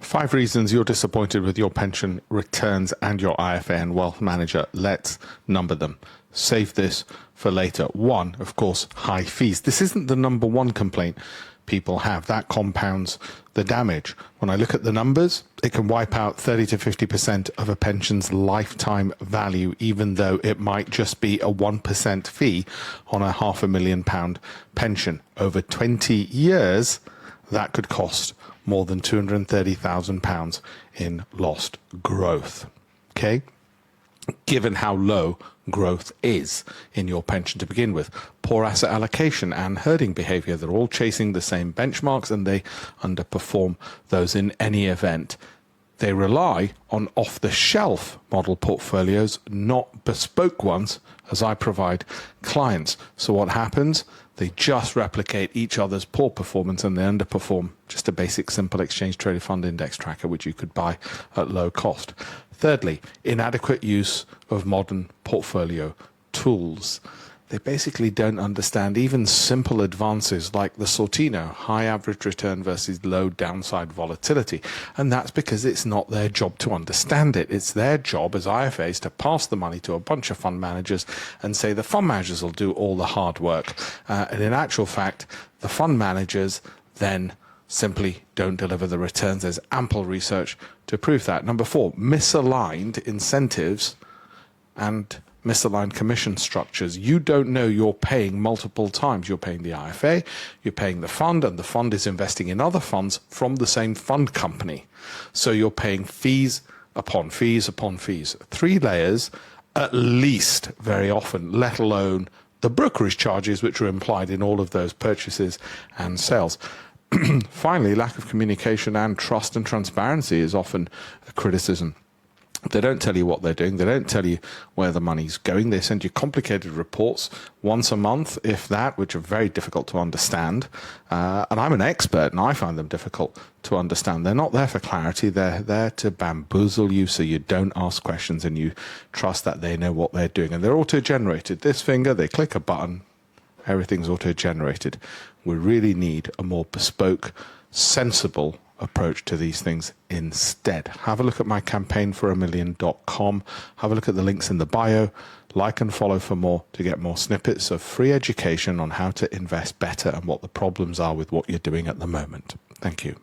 5 reasons you're disappointed with your pension returns and your IFA and wealth manager. Let's number them. Save this for later. 1, of course, high fees. This isn't the number one complaint people have. That compounds the damage. When I look at the numbers, it can wipe out 30 to 50% of a pension's lifetime value, even though it might just be a 1% fee on a £500,000 pension. Over 20 years, that could cost more than £230,000 in lost growth. Okay? Given how low growth is in your pension to begin with. Poor asset allocation and herding behavior, they're all chasing the same benchmarks and they underperform those in any event. They rely on off-the-shelf model portfolios, not bespoke ones, as I provide clients. So what happens? They just replicate each other's poor performance and they underperform just a basic simple exchange traded fund index tracker, which you could buy at low cost. Thirdly, inadequate use of modern portfolio tools. They basically don't understand even simple advances like the Sortino, high average return versus low downside volatility. And that's because it's not their job to understand it. It's their job as IFAs to pass the money to a bunch of fund managers and say the fund managers will do all the hard work. And in actual fact, the fund managers then simply don't deliver the returns. There's ample research to prove that. Number 4, misaligned incentives and misaligned commission structures. You don't know you're paying multiple times. You're paying the IFA, you're paying the fund, and the fund is investing in other funds from the same fund company. So you're paying fees upon fees upon fees. 3 layers at least very often, let alone the brokerage charges which are implied in all of those purchases and sales. Finally, lack of communication and trust and transparency is often a criticism. They don't tell you what they're doing. They don't tell you where the money's going. They send you complicated reports once a month, if that, which are very difficult to understand. And I'm an expert, and I find them difficult to understand. They're not there for clarity. They're there to bamboozle you so you don't ask questions and you trust that they know what they're doing. And they're auto-generated. This finger, they click a button, everything's auto-generated. We really need a more bespoke, sensible approach to these things instead. Have a look at my campaignfor1million.com. Have a look at the links in the bio. Like and follow for more to get more snippets of free education on how to invest better and what the problems are with what you're doing at the moment. Thank you.